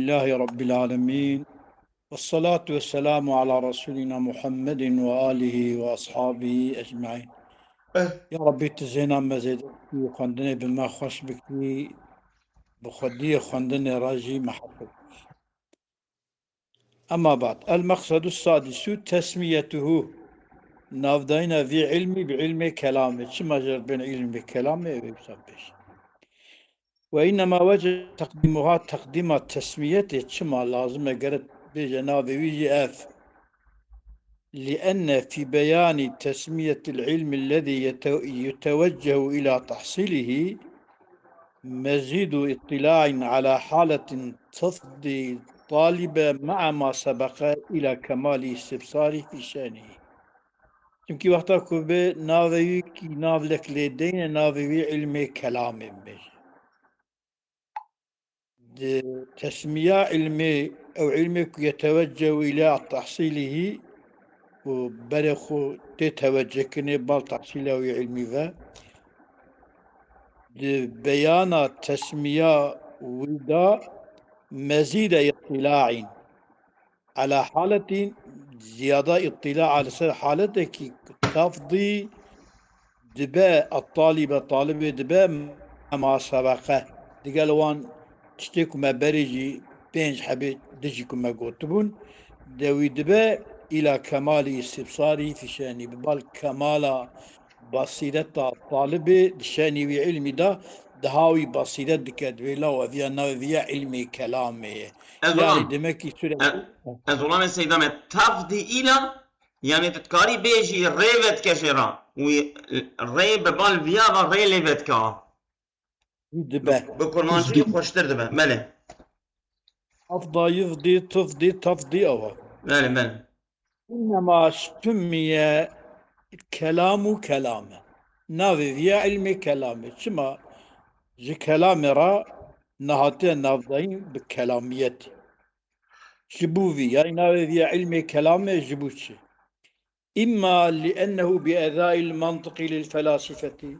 لله رب العالمين والصلاة والسلام على رسولنا محمد وآله وأصحابه أجمعين. يا ربي تزينا مزيد وخندني بما خوش بكي بخدي خندني راجي محبك. أما بعد، المقصد السادس تسميته نافدينا في علمي بعلم كلامه. شما جر بين علم كلامه ويبسبش، وإنما وجه تقديمها تقديم تسميته. شما لازم قرأت بجنابي ويجي أف، لأن في بيان تسمية العلم الذي يتوجه إلى تحصيله مزيد اطلاع على حالة تفضي الطالب مع ما سبق إلى كمال استبصاره في شأنه. چونکی وقتا کو به ناوی کی ناو لك لدين ناوی علم كلام بيش تسمية علمي أو علمك يتوجه إلى تحصيله وبرخو تتوجه كني بال تحصيله علمي ذا بيان تسمية ودا مزيد اطلاع على حالة زيادة اطلاع على حالتك تفضي دباء الطالب دباء ما سبقه دقالوان تشتكو ما بريجي بينج حبيت دجيكو ما قوتبون دوي دباء إلى كمال استبصاري في شأني ببال كمال بصيرة الطالب شأني وعلمي دهاوي بصيرة دكادوي لا وذي نوذي علمي كلامي يعني دمكي سورة ظلام سيدنا تفضي إلى يعني تتكاري بيجي ريفت كشرا وري ببال فيا وري ليفت كا دباء بكرمانجي خوشتر دبا ماله أفضى يفضي تفضي أوه ماله إنما سمي كلامه ناوي في علم كلامه شما جي كلام را نهاتين نافضين بكلامية جبوفي يعني ناوي في علم كلامه جبوتشي إما لأنه بأداء المنطق للفلاسفة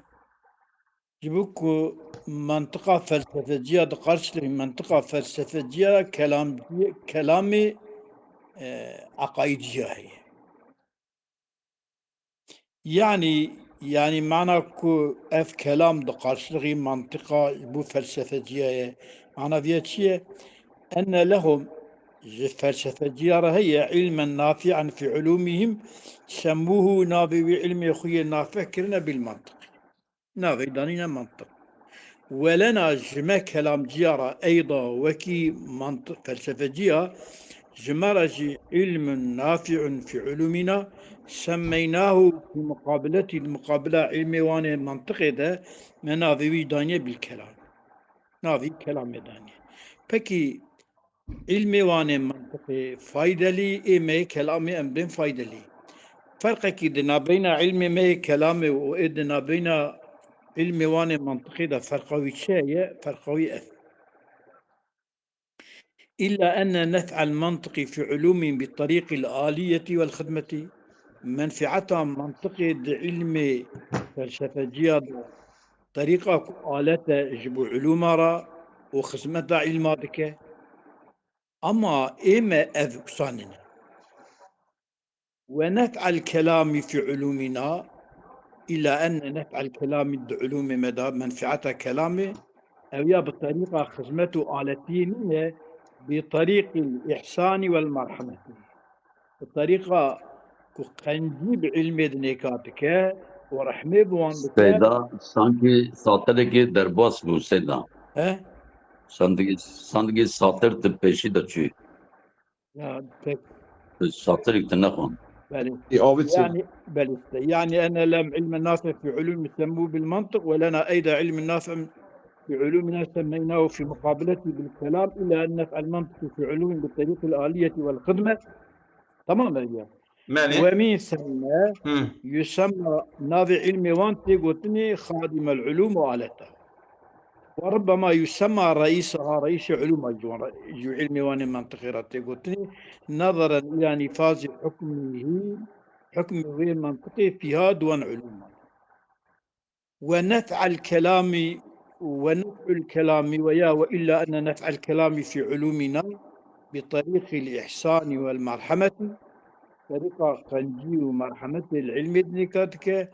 جبوكو منطقة فلسفية دقرش منطقة فلسفية كلامي عقائدية هي يعني معنى كو اف كلام دقارشلغي منطقة بو فلسفية معنى فيها أن لهم فلسفية هي علما نافعا في علومهم سموه نابي علم يخوي نافع كرنا بالمنطق نافع دانينا منطق ولنا جمع كلام جيارة أيضا وكي منطق فلسفية جمرج علم نافع في علومنا سميناه في المقابلة علمي وانا منطقي ده مناظري دانية بالكلام نافي كلام دانية بكي علمي وانا منطقي فايدة لي إيمي كلامي أمرين فايدة لي فرقك إذا بين علمي مي كلامي وإذا بين علمي وانا منطقي ده فرقوي شيء فرقوي أثر إلا أن نفع المنطق في علوم بالطريق الآلية والخدمة منفعتها منطقة علم فلسفة طريقة آلة جبو علومها وخدمتها علماتك أما إما أذكساننا ونفع الكلام في علومنا إلا أن نفع الكلام بعلوم مدى منفعتها كلامه أو بطريقة خدمته آلتين بطريق الإحسان والمرحمة بطريقة قنجيب علمي دنيكاتك ورحمة بوانك Seyda sanki satırdaki derbas bu Seyda. ها Sanki satır peşi de çü. يا تك Satır iktinakon. بلي آبت بلي يعني أنا لم علم النافع في علوم يسموه بالمنطق ولنا أيضا علم النافع في علومنا سميناه في مقابلته بالكلام إلا أن نفع المنطق في علوم بالطريق الآلية والخدمة تماما يعني ماله ومن ثم يسمى نافع علمي وانتي قلتني خادم العلوم وآلتها وربما يسمى رئيسها رئيس علوم جو علمي واني منطقي راتي قلتني نظرا إلى نفاذ حكمه غير منطقي فيها دون علوم ونفع الكلام ونفع الكلام وإلا أن نفع الكلام في علومنا بطريق الإحسان والمرحمة طريقة قنجي ومرحمة العلم ذكرتك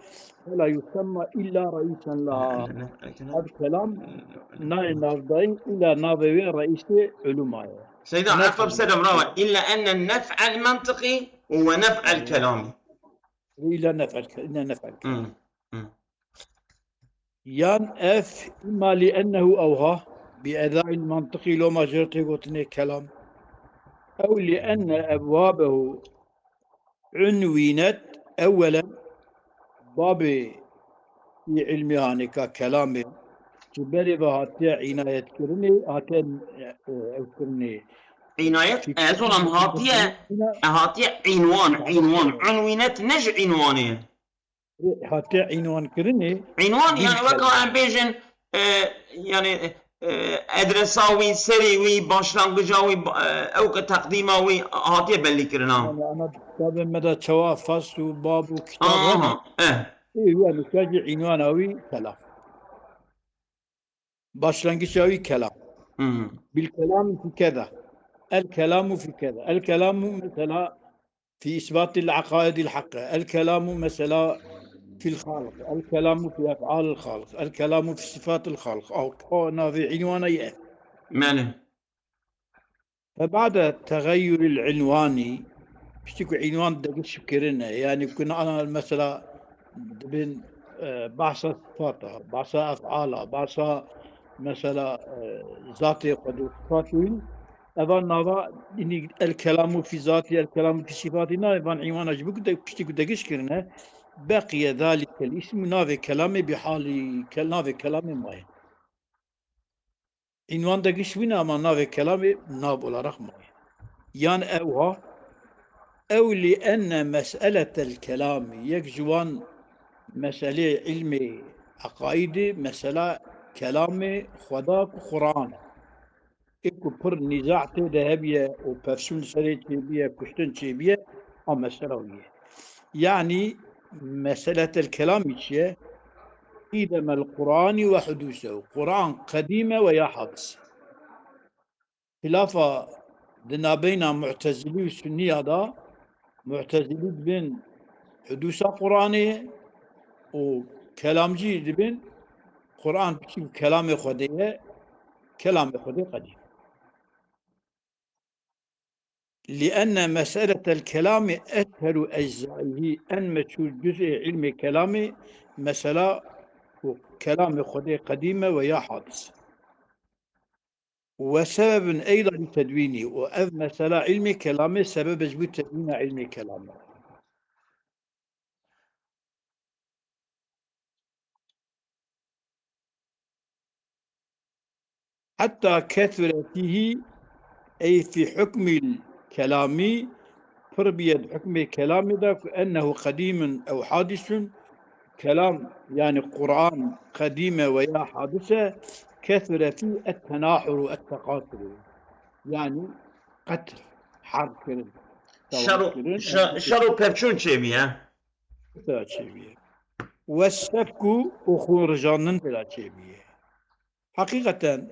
فلا يسمى إلا رئيسا لها. هذا الكلام نافضين إلى نافذي رئيس علومها. سيدا عفوا بسلام راوة إلا أن النفع المنطقي هو نفع الكلامي. إلا نفع الكلام. يان اف إما لأنه أوها بأداء المنطقي لو ما جرت قلتني كلام، أو لأن أبوابه عنوينت أولا باب في علمي هاني كلامي جبري بهاتي عناية كرني هاتي أذكرني عناية أزولم هاتي عنوان عنوينت نج عنواني هاتي عنوان كرني عنوان يعني وكا عم بيجن يعني ادرساوي سريوي باشلانجاوي او كتقديماوي هاتي بلي كرنا. يعني أنا كتاب مدى شوافص وباب وكتاب يعني كاجي عنواناوي كلام باشلانجاوي كلام بالكلام في كذا الكلام في كذا الكلام مثلا في إثبات العقائد الحقة الكلام مثلا في الخالق الكلام في أفعال الخالق الكلام في صفات الخالق أو نافي عنواني ماله. فبعد التغير العنواني بشتكو عنوان دقش بكرنا يعني كنا أنا مثلا بين بعصا صفاتها بعصا أفعالها بعصا مثلا ذاتي قد صفاتي أظن هذا إن الكلام في ذاتي الكلام في صفاتي نايفان عنوان أجبك بشتكو دقش كرنا بقي ذلك الاسم نافي كلامي بحال نافي كلامي ماي عنوان دقش وين أما نافي كلامي ناب ولا رقم يعني أو لأن مسألة الكلام يكجوان مسألة علمي عقائدي مسألة كلامي خداك قرآن إكو بر نزاع ذهبية وبرسون سريتي بيه كشتن بيه أو مسألة ويه يعني مسألة الكلام شيء قدم القرآن وحدوثه قرآن قديمة ويا حدث خلافة دنا بين معتزلي والسني هذا معتزلي بين حدوث قرآني وكلامجي بين قرآن بكيب كلام خديه كلام خديه قديم لأن مسألة الكلام أسهل أجزائه أن مشهور جزء علم كلامي مسألة كلام خديه قديمة ويا حادث وسبب أيضا لتدوينه وأذ مسألة علم كلامه سبب جبت تدوين علم كلامه حتى كثرته أي في حكم الكلام فربية حكم الكلام ذاك أنه قديم أو حادث كلام يعني قرآن قديمة ويا حادثة كثر فيه التناحر والتقاتل يعني قتل حرب كرن شرو برچون چه بيه والسفك وخرجان بلا چه بيه حقيقة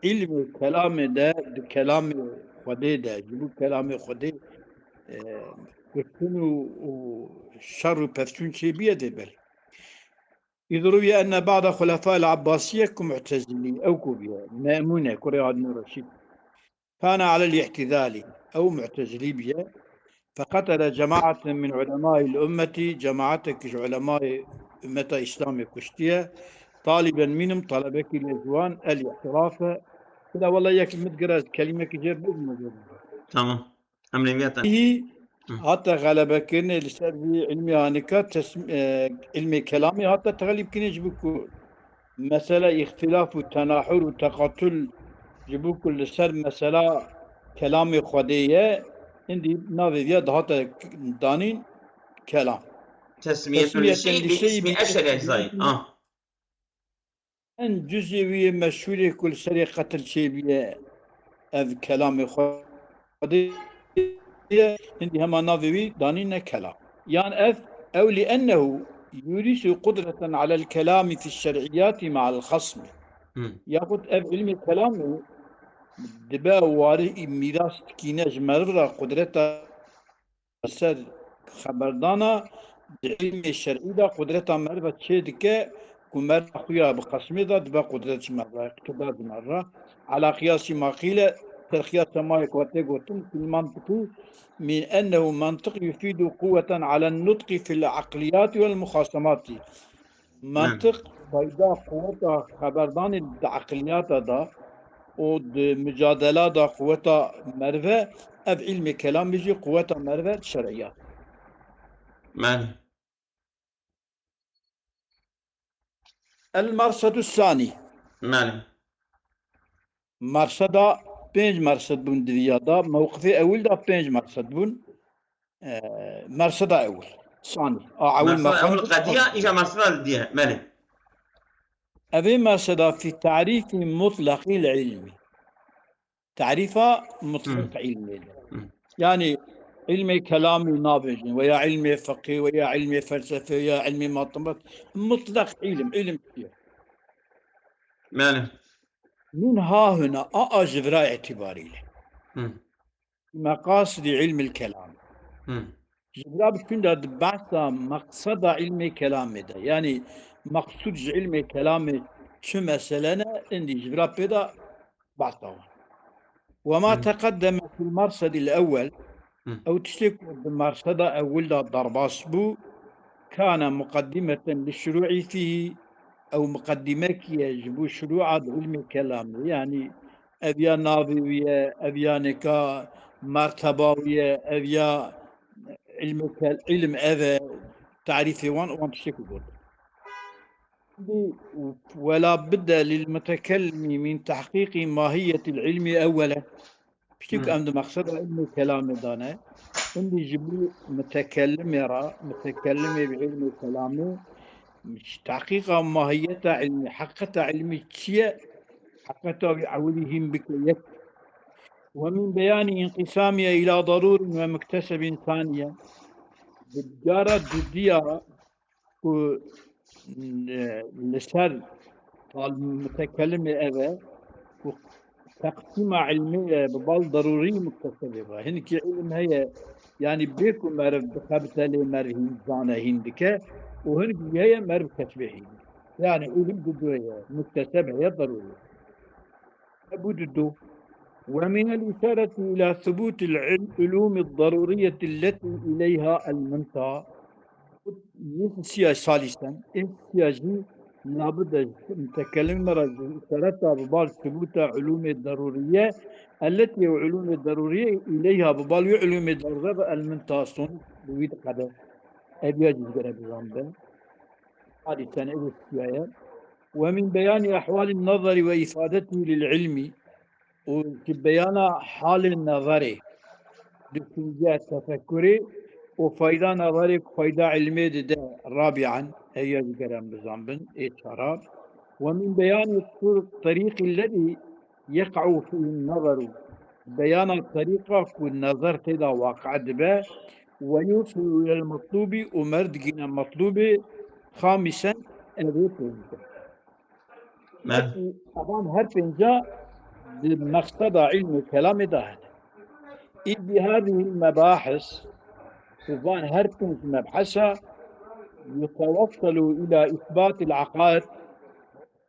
علم الكلام ده كلام خدي ده جلو كلام خدي كتنو وشر برچون چه بيه ده بل إذ روي أن بعض خلفاء العباسية كمعتزلين أو كوبيا مأمونة كوريا بن رشيد كان على الاعتزال أو معتزلي بها فقتل جماعة من علماء الأمة جماعتك علماء أمة إسلام كشتية طالبا منهم طلبك الأجوان الاعتراف كذا والله ياك متقرأ كلمة كجير تمام أمريكا هي حتى غلبك لسبب علمي هانكا علمي كلامي حتى تغلب كنيش بكل مسألة اختلاف والتناحر والتقاتل جبوك لسر مسألة كلام خديه عندي نافي يد حتى دانين كلام تسمية الشيء باسم أشهر أجزاء أن جزئية مشهورة كل سري قتل شيء بيه أذ كلام خديه عندي هما نافي دانين كلام يعني أو لأنه يورث قدرة على الكلام في الشرعيات مع الخصم. ياخد اف علم الكلام دبا واري ميراث كيناج مرة قدرته سر خبردانا علم الشرعي دا قدرته مرة تشيد كه كمر أخويا بقسمه دا دبا قدرة مرة اقتدار مرة على قياس ما قيل ترخيص ما يكوتي قوتم في المنطق من أنه منطق يفيد قوة على النطق في العقليات والمخاصمات. منطق فايدة قوة خبردان العقليات دا ومجادلات دا قوة مرة أف علم كلام بيجي قوة مرة شرعية. مالي. المرصد الثاني مالي. مرصد بينج مرصد بون دفيادا موقفي أول دا بينج مرصد بون مرصد أول ثاني أول مرصد أول قضية إجا مرصد الدية. مالي. أبي مرصد في تعريف مطلق العلم. تعريفه مطلق علمي يعني علم كلامي نابج ويا علم فقه ويا علم فلسفه ويا علم مطبخ مطلق علم كثير. مالي. من ها هنا جبراء اعتباري له مقاصد علم الكلام. جبراء بتكون بحث مقصد علم كلام ده يعني مقصود علم كلام شو مثلا عندي جبراء بدا بحثه. وما تقدم في المرصد الأول أو تشتك بالمرصد أول ضرباس بو كان مقدمة للشروع فيه أو مقدمة يجب شروع علم الكلام يعني أبيا ناظرية أبيا نكا مرتباوية أبيا علم أذى تعريفي وان تشتك ولا بد للمتكلم من تحقيق ماهية العلم أولا. بشتك عند مقصد علم الكلام دانا عندي جبري متكلم يرى متكلم بعلم الكلام مش تحقيق ماهية علم حقة علم الشيء حقته بعولهم بكيت. ومن بيان انقسامها إلى ضرور ومكتسب ثانية بالجارة الدية لسر المتكلم أبا تقسيم علمية ببال ضروري مكتسبة هنك علم هي يعني بيكم مرف بخبتة مرهين زانة هندك وهنك هي مرف كتبه يعني علم بدوية مكتسبة هي ضروري أبو ومن الإشارة إلى ثبوت العلوم الضرورية التي إليها المنتهى ثالثا السياسي لابد نتكلم مرة إشارة ببال ثبوت علوم الضرورية التي علوم الضرورية إليها ببال علوم الضرورية المنتهى بويد قدر أبيا جزء بزنبه. ثالثا السياسي ومن بيان أحوال النظر وإفادته للعلم وبيان حال النظري بسنجاء التفكري وفايدة نظري وفايدة علمي ده رابعا هي الكلام بزنبن إشارات. ومن بيان الطريق الذي يقع فيه النظر بيان الطريقة والنظر تدا واقع به ويوصل إلى المطلوب ومردقنا المطلوب. خامسا طبعا هر بنجا بمقصد علم الكلام ده إذ بهذه المباحث طبعا هر بنج مبحثها يتوصل إلى إثبات العقائد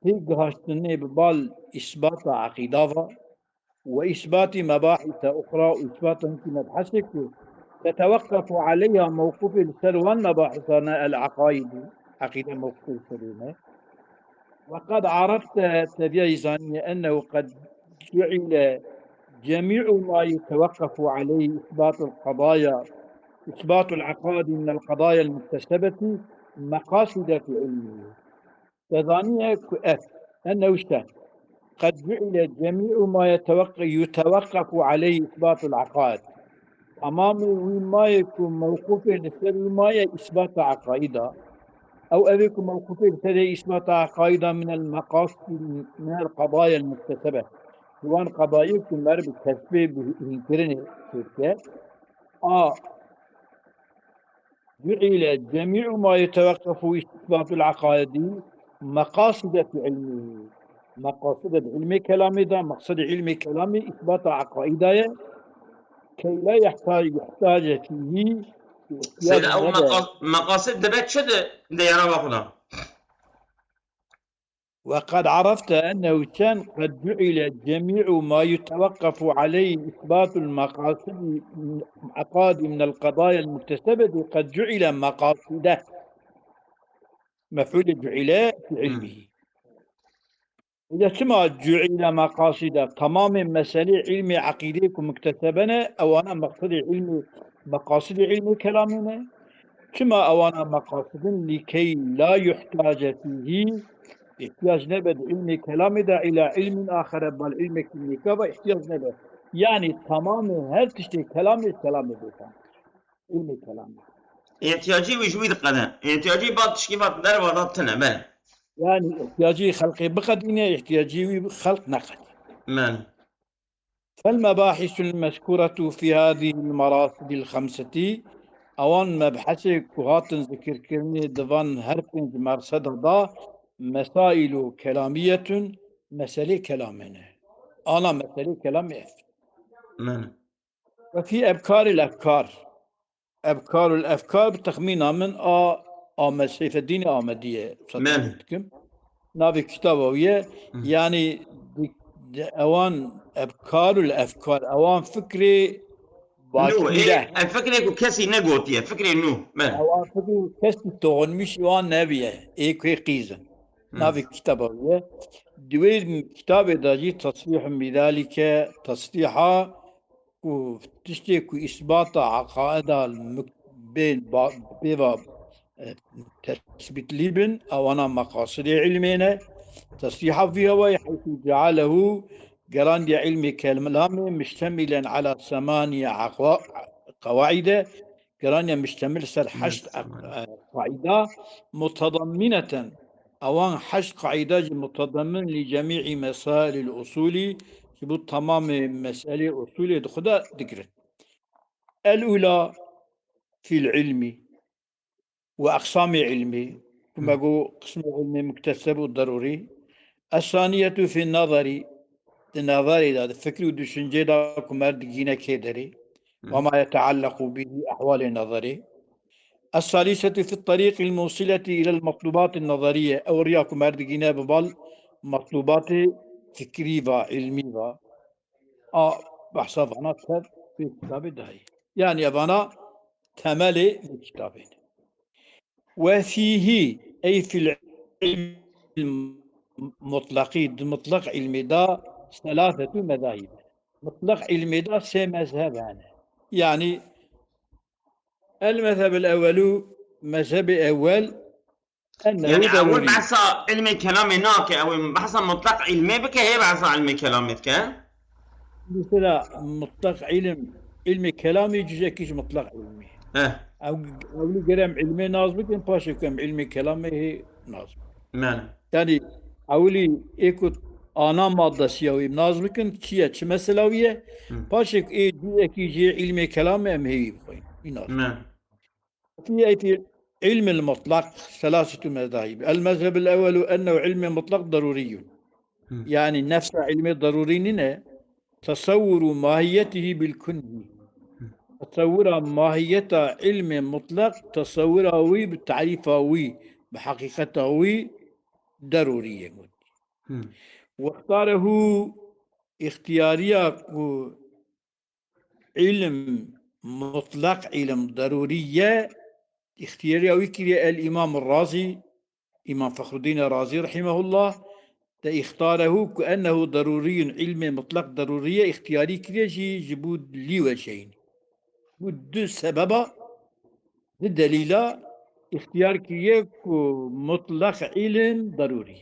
تيجهشتني ببال إثبات عقيدة وإثبات مباحث أخرى وإثبات مبحثك تتوقف عليها موقف السلوان مباحثنا العقائد عقيدة موقف السلوان. وقد عرفت تبيزاني أنه قد جعل جميع ما يتوقف عليه إثبات العقائد من القضايا المكتسبة مقاصد في علمه. تظانيه أنه قد جعل جميع ما يتوقف عليه إثبات العقائد أمام ما يكون موقوف لسبب ما إثبات عقائده أو أبيكم موقوف لسبب إثبات عقائده من المقاصد من القضايا المكتسبة سواء قضاياكم مرب كسبه بإنكرنه شركة جعل جميع ما يتوقف إثبات العقائد مقاصد في علمه. مقاصد علم كلامي ده مقصد علم كلامي إثبات عقائده كي لا يحتاج فيه سيد احتياج او نبأ. مقاصد دبت شد ديارة خدا. وقد عرفت أنه كان قد جعل جميع ما يتوقف عليه إثبات المقاصد من القضايا المكتسبة قد جعل مقاصده مفعول جعل في علمه. إذا سمع جعل مقاصد تمام مسألة علم عقيدتكم مكتسبنا أو أنا مقصد علم مقاصد علم كلامنا كما أو أنا مقاصد لكي لا يحتاج فيه احتياج نبد علم كلام ده إلى علم آخر بل علم كلمة احتياج نبد يعني تمام هل تشتي كلام ده علم كلام احتياجي وجويد قدم احتياجي بعض تشكيبات در وضعتنا بل يعني احتياجي خلق بقدينه احتياجي خلق نقد. من فالمباحث المذكورة في هذه المراصد الخمسة أوان مبحث كهات ذكر كرني دفان هربنج مرصد دا مسائل كلامية مسألة كلامنا أنا مسألة كلامي. من وفي أبكار الأفكار بتخمينها من آمد سيف الدين آمدية من نافي كتابوية يعني أوان أبكار الأفكار أوان فكري نو باكيلة ايه الفكرة كسي نقوتي الفكرة نو من أوان فكري كسي تون مش يوان نبيه كوي قيزن نافي كتابوية دوير كتاب داجي تصريح بذلك تصريحا وتشتكي إثبات عقائد بين تثبيت لبن أو أنا مقاصد علمنا تصريحا فيها حيث جعله قراندي علم كلامه مشتملا على 8 قواعد قراندي مشتمل سر 8 قاعدة متضمنة أوان 8 قاعدة متضمن لجميع مسائل الأصول يبقى تمام مسألة أصول خدا ذكرت. الأولى في العلم وأقسام علمي كما قو قسم علمي مكتسب والضروري. الثانية في النظر هذا الفكر والدشنجي دا كمار دقينا كيدري وما يتعلق به أحوال النظري. الثالثة في الطريق الموصلة إلى المطلوبات النظرية أو رياكم أردقينا ببال مطلوبات فكرية علمية بحسب أنا في كتاب داي يعني أبانا تملي الكتابين. وفيه أي في العلم مطلق علمي دا 3 مذاهب. مطلق علمي دا 3 مذهبان يعني المذهب الأول مذهب أول أنه يعني أول ضروري. بحث علمي كلامي ناك أو بحث مطلق علمي بك هي بحث علمي كلامي كه مثل مطلق علمي كلامي جزء كيش مطلق علمي أو قرام علمي نازبك إن باشا كم علمي كلامي هي نازب من يعني أولي إيكو أنا مادة سياوي نازبك إن كيا مثلاوية باشا إيه جزء كيجي علمي كلامي أم هي بخوين من في علم المطلق 3 مذاهب. المذهب الأول أنه علم مطلق ضروري يعني نفس علم ضروري لنا تصور ماهيته بالكنه تصور ماهية علم مطلق تصوره بالتعريفه بحقيقته ضرورية. واختاره اختيارية علم مطلق علم ضرورية اختياري ويكري الإمام الرازي إمام فخر الدين الرازي رحمه الله اختاره كأنه ضروري علم مطلق ضرورية اختياري كريجي جبود لي وجهين بود سبب الدليل اختيار كريك مطلق علم ضروري.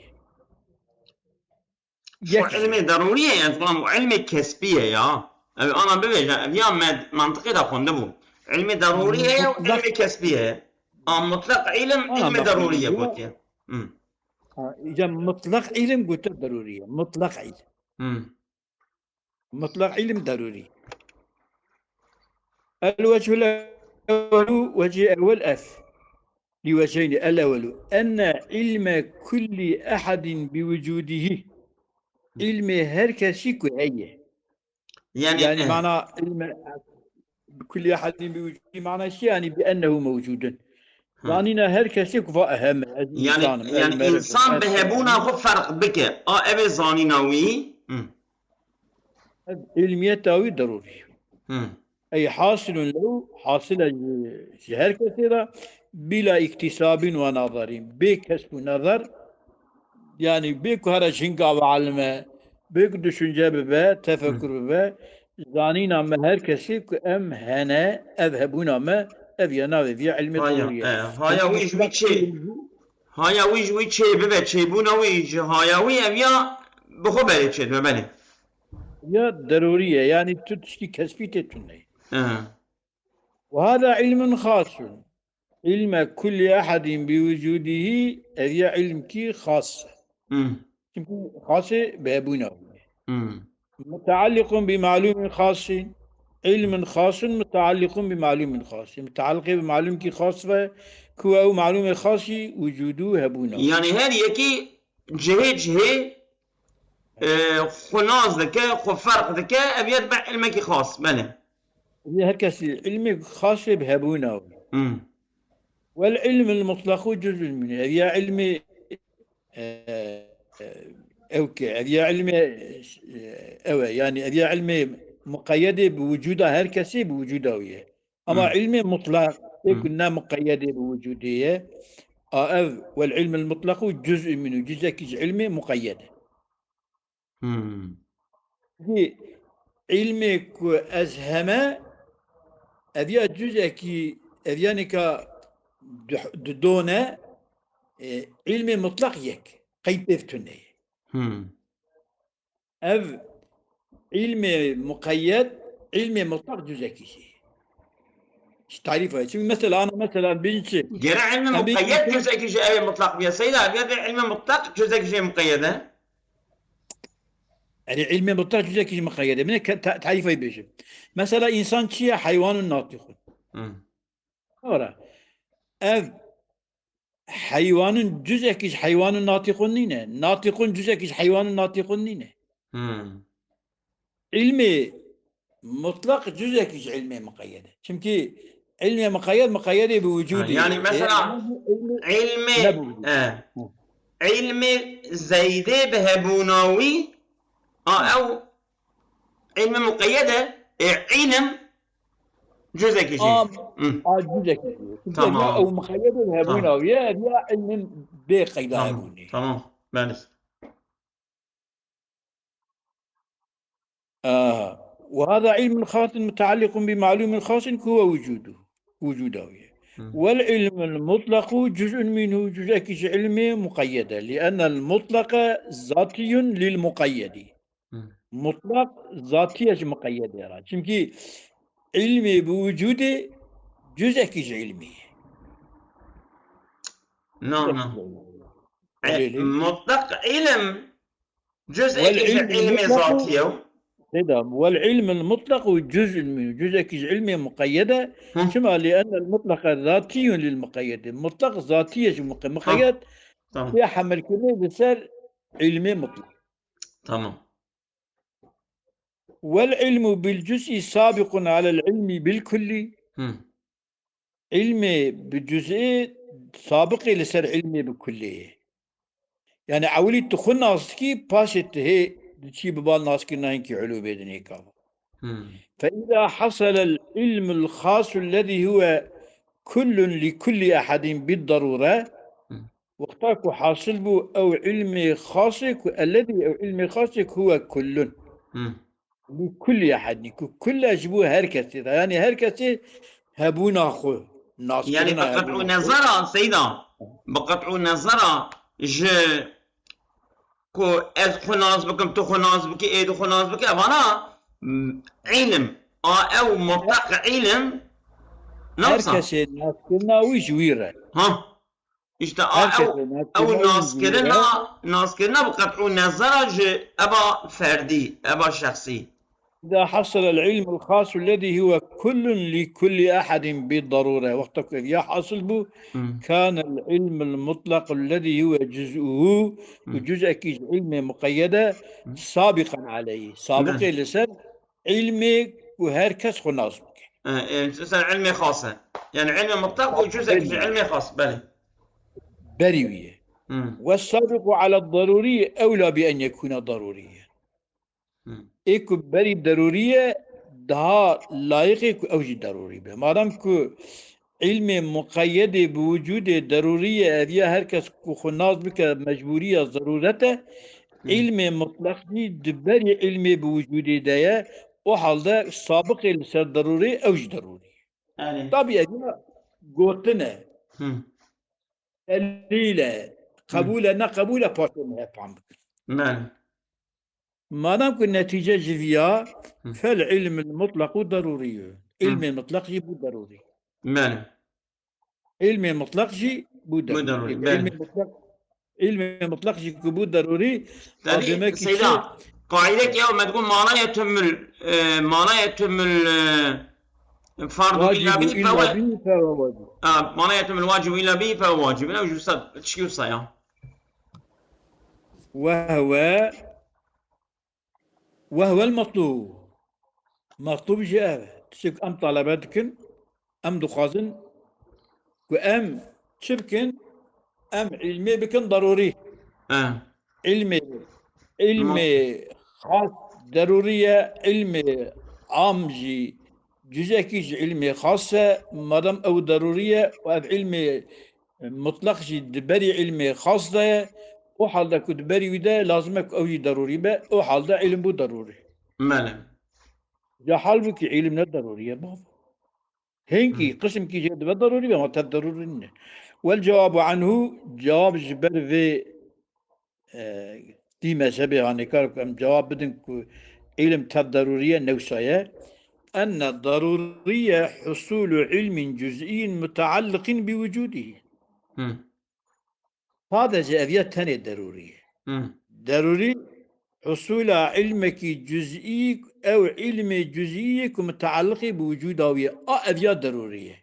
شو علمي ضرورية يعني علمي كسبية يا أنا ببيجا يا منطقي دا خندبو علمي ضرورية وعلمي كسبية مطلق علم ضرورية قلت يا إذا مطلق علم قلت ضرورية مطلق علم مطلق علم ضروري. الوجه الأول وجه أول أف لوجهين. الأول أن علم كل أحد بوجوده، علم هركسي كهية، يعني معنى علم بكل أحد بوجوده معنى شيء يعني بأنه موجود. ظانينا هركسي كفا أهم يعني إنسان بهبونا خو فرق بك أبي ظانيناوي علمية تاوي ضروري. أي حاصل له حاصل جهر كثيرة بلا اكتساب ونظر، بكسب نظر يعني بيك هذا شنقا وعلمه بيك düşünce ببا تفكر ببا زانينا ما هر كسي ام هنا اذهبون ما اذينا في علم الضرورية. هايا ويج ويتشي هايا ويج ويتشي ببا تشيبونا ويج هايا وي أبيا بخو بالي تشيد ببالي يا ضرورية يعني تشكي كسبي تتني. وهذا علم خاص، علم كل أحد بوجوده هي علم كي خاصة، خاصة بابونا متعلق بمعلوم خاص، علم خاص متعلق بمعلوم خاص، متعلق بمعلوم كي خاص كو أو معلوم خاص وجوده هبونا. يعني هذه يكي جهة خناز ذكاء خو فرق ذكاء أبي يتبع علمك خاص بله هي هكذا علم خاص بهبونا. والعلم المطلق جزء منه، هي علم اوكي هي علم او يعني هي علم مقيده بوجودها هر كسي بوجوده وياه. اما علم مطلق يكون مقيده بوجوده والعلم المطلق جزء منه، جزء كي علم مقيد. علمك ازهم هذه جزء كي هذيانك دونه علم مطلق يك قيد افتني أو علم مقيد علم مطلق جزء كيشي. ايش تعريفه؟ مثلا انا مثلا بنتي جرى علم مقيد جزء كيشي أي مطلق يا سيدة أبي علم مطلق جزء كيشي مقيدة يعني علم مطلق جزء كيشي مقيدة من تعريفه بيجي. مثلا انسان شيء حيوان ناطق ورا أو حيوان جزء كيش حيوان ناطق نينه، ناطق جزء كيش حيوان ناطق نينه. علمي مطلق جزء كيش علمي مقيدة، شمكي علمي مقيدة بوجودي يعني مثلا علمي زيدة بهبوناوي أو علم مقيدة علم جزء كيشي جزء كيشي تمام أو مقيدة بهبوناوي يا علم بقيدة هبوني. تمام بانس. وهذا علم خاص متعلق بمعلوم خاص هو وجوده. والعلم المطلق جزء منه، جزء كيش علمي مقيدة، لأن المطلق ذاتي للمقيد. مطلق ذاتي مقيدة شمكي علمي بوجوده جزء كيش علمي مطلق علم جزء كيش علمي ذاتي والعلم المطلق جزء منه، جزء كيش علمي مقيدة كما لأن المطلق ذاتي للمقيد. مطلق ذاتي مقيد في حمل كله بصير علمي مطلق. تمام. والعلم بالجزء سابق على العلم بالكل. علمي بالجزء سابق لسر علمي بالكلية، يعني عولي تخون ناسكي باشت هي شي ببال ناسكي ناهنكي علو بيدن هيك. فإذا حصل العلم الخاص الذي هو كل لكل أحد بالضرورة وقتاك حاصل بو أو علم خاصك الذي أو علم خاصك هو كل لكل أحد، كل أجبوه هركسي يعني هركسي هبونا أخو ناس يعني بقطع نظرة سيدا بقطع نظرة كو از خناز بكم تو خناز بكي ايدو خناز بكي أبانا علم او مطلق علم نفسه هركسي ناس كلنا ويجويره او ناس كلنا بقطع نظرة أبا فردي أبا شخصي إذا حصل العلم الخاص الذي هو كل لكل أحد بالضرورة وقت يا حاصل به كان العلم المطلق الذي هو جزءه وجزء كيس علم مقيدة سابقا عليه سابق لسر علمي وهركس خناص يعني علمي خاصة يعني علم مطلق وجزء كيس علمي خاص بلي بريوية والسابق على الضروري أولى بأن يكون ضروريا إيكو بري ضرورية ده لايق أوجي ضروري به ما دام كو علم مقيد بوجود ضرورية هذه هركس خناص بك مجبورية ضرورته علم مطلق دبري علمي بوجود دايا وحالده سابق لسر ضروري أوجي ضروري طبيعي قوتنا الليلة قبولة قبولة باشمها فهمت ما دام كن نتيجة جذية فالعلم المطلق ضروري علم المطلق جي ضروري علم المطلق جي ضروري علم المطلق جي ضروري سيدا قاعدة يوم ما تقول معناه يتم الفرض إلا به فهو واجب معناه يتم الواجب إلا به فهو واجب لا يوجد تشكيل صحيح وهو المطلوب مطلوب جاء تشك أم طلباتكن أم دخازن وأم شبكن أم علمي بكن ضروري علمي خاص ضرورية علمي عامجي جزء كيش علمي خاصة مادام أو ضرورية وعلمي مطلق جي دبري علمي خاصة وحال دا كدبري ودا لازمك أوي ضروري با وحال دا علم بو ضروري جا حال بك علمنا ضروري بابا هنكي قسم كي جد ضروري ما تضروري والجواب عنه جواب جبر في دي مذهبي يعني كم جواب بدن علم تضرورية نوسايا أن الضرورية حصول علم جزئي متعلق بوجوده هذا جاء ثاني ضرورية ضروري حصول علمك جزئي أو علم جزئي متعلق بوجوده أبيات ضرورية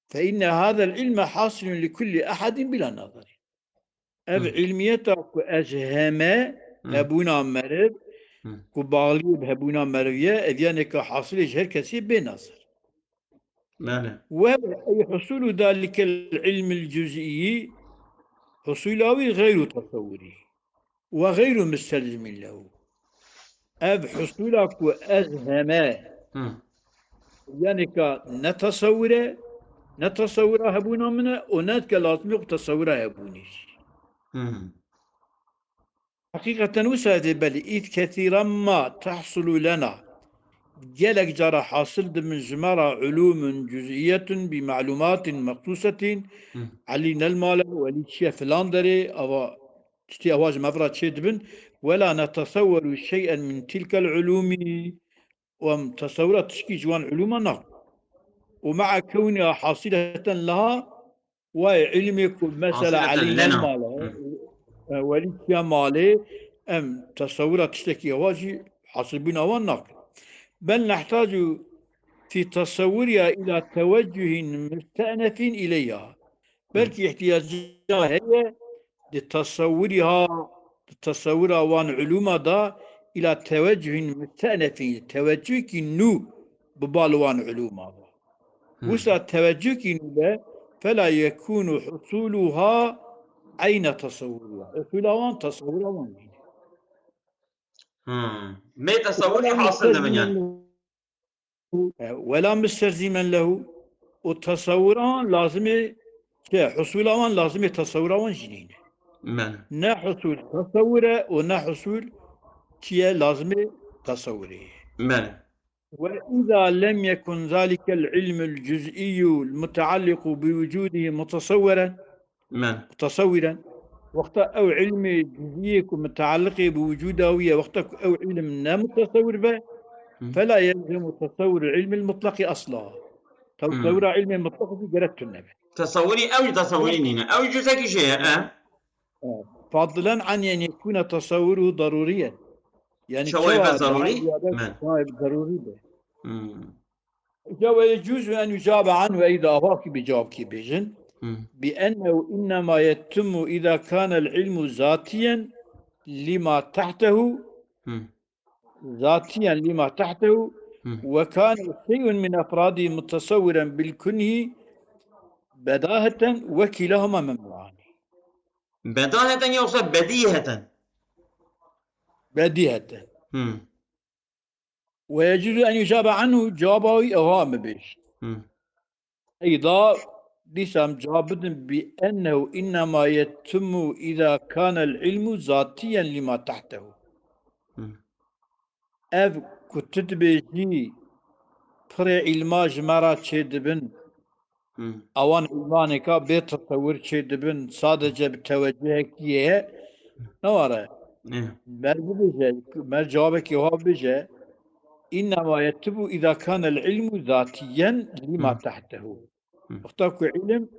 فإن هذا العلم حاصل لكل أحد بلا نظر علميتك أجهما أبونا مرض كبالي بهبونا مروية أذيانك حاصل جهر كثير بنظر وحصول ذلك العلم الجزئي حصوله غير تصوري وغير مستلزم له حصولك أزهما يعني نتصور هبونا منه وناتك لازم تصور هبونيش حقيقة وسادة بل إذ كثيرا ما تحصل لنا جالك جرى حاصل من جمارة علوم جزئية بمعلومات مخصوصة علينا المال وليتشي فلاندري أو تشتي أواج مفرد شدبن ولا نتصور شيئا من تلك العلوم وتصورات تشكي جوان علوم نقل ومع كونها حاصلة لها وعلمك مثلا علينا المال وليتشي مالي تصورات تشتكي أواجي حاصل بنا والنقل بل نحتاج في تصورها إلى توجه مستأنف إليها بل احتياجها هي لتصورها وان علومها إلى توجه مستأنف توجه كنو ببالوان علومها وسا توجه كنو فلا يكون حصولها أين تصورها حصولها وان تصورها وان ما تصوري حاصل من يعني ولا مستلزما له والتصور لازم حصوله لازم تصوره جنين نا حصول تصوره ونا حصول تي لازم تصوره وإذا لم يكن ذلك العلم الجزئي المتعلق بوجوده متصورا وقت أو علم جزئي متعلق بوجوده وقت أو علم لا متصور به فلا يلزم تصور العلم المطلق أصلا تصور علم المطلق في جرت النبي تصوري أو تصورين أو جزء شيء فضلا عن أن يكون تصوره ضروريا يعني شوي كوا بس ضروري؟ زيادة من. شوي ضروري به مم. ويجوز أن يجاب عنه إذا أباك بجواب كي بيجن مم. بأنه إنما يتم إذا كان العلم ذاتيا لما تحته مم. ذاتيا لما تحته مم. وكان شيء من أفراده متصورا بالكنه بداهة وكلاهما ممنوعان بداهة يوصف بديهة. بديهة مم. ويجوز أن يجاب عنه جوابه أوام بيش مم. أيضا لسام جواب بأنه إنما يتم إذا كان العلم ذاتيا لما تحته مم. ev ku tu dibêjî pirê îlma ji me re çêdibin مم. ewan îlmanêka bê tesewwur çêdibin sadece bi tewecehekî ye ne ware إيه. mer bibêje mer cewabekî wa bibêje إنما يتم إذا كان العلم ذاتيا لما تحته وقتا ku ilim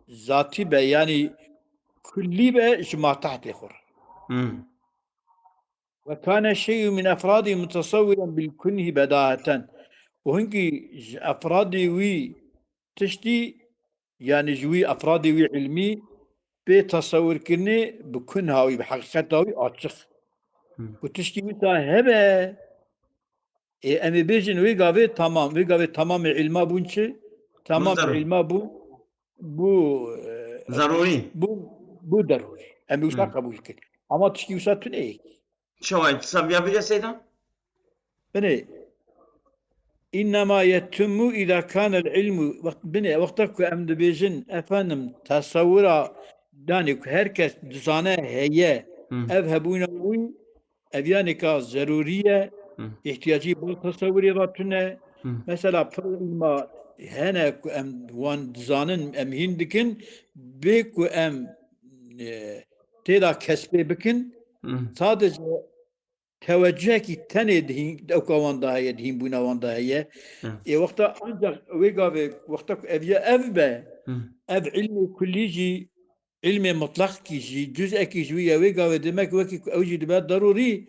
zatî be yani kullî be ji ma tehtê xwe مم. وكان شيء من أفراده متصورا بالكنه بداهة وهنكي أفرادي وي تشتي يعني جوي أفرادي وي علمي بتصور كني بكنها وي بحقيقتها وي أتشخ وتشتي ويتا هبه أمي بيجن وي قاوي تمام علما بونشي تمام ضروري. علما بو ضروري. بو ضروري أمي وشا قبول كني أما تشتي وشا تنيك شوي تصب يا بيجا سيدا؟ بني إنما يتم إذا كان العلم بني وقتك أم دبيجن أفنم تصورا دانك هركس دزانه هي أذهبون وي أبيانك ضرورية احتياجي بالتصوري راتنا مثلا ما هنا أم وان دزانن أم هندكن بيكو أم تيدا كسبي بكن sadece teveccüh ki tane dihin evkavan daha ye dihin buna van daha ye vakta ancak ve gave vakta evye ev be ev ilmi kullici ilmi mutlak kişi cüz'e kişi ve gave demek ve ki evci de daruri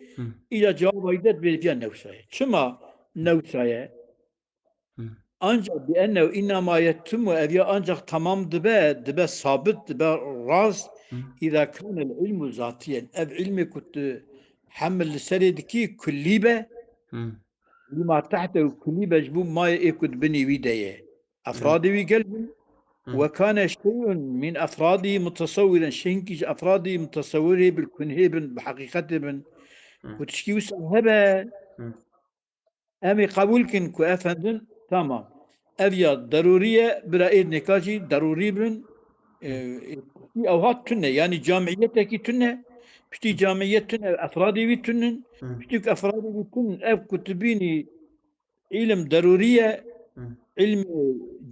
ila cevap aydet ve fiyan nevsaye çıma nevsaye ancak bi enne innama yettumu evye ancak tamamdı be sabit be rast إذا كان العلم ذاتيا أب علمي كنت حمل سردكي كليبة لما تحته كليبة جبون ما يكد بني ويدايه أفرادي وقلب وكان شيء من أفرادي متصورا شيء كيش أفرادي متصوره بالكنهيبن بحقيقتهن وتشكي وسهبة أمي قبول كن كو أفندن تمام أبيا ضرورية برأيد نكاجي ضروري بن أو هات تنه يعني جامعيتك تنه بشتي جامعية تنه أفرادي تنن بشتيك أفرادي تنن أب كتبيني علم ضرورية علم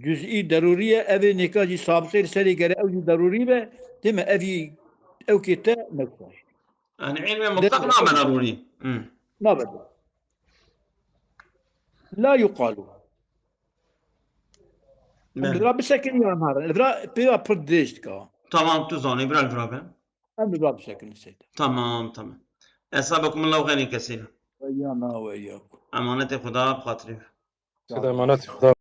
جزئي ضرورية أبي نكاجي سابقين سري قرأ أو ضروري به تما أبي أو كتا نكاج يعني علم مطلق ما ضروري ما بدأ لا يقال الفرا بشكل يا مهار الفرا بيا برديشت كا تمام تزوني برا الفرا الفرا بشكل نسيت تمام أصابكم الله خير كثير ويانا وياكم أمانة خدا بخاطري امانت خدا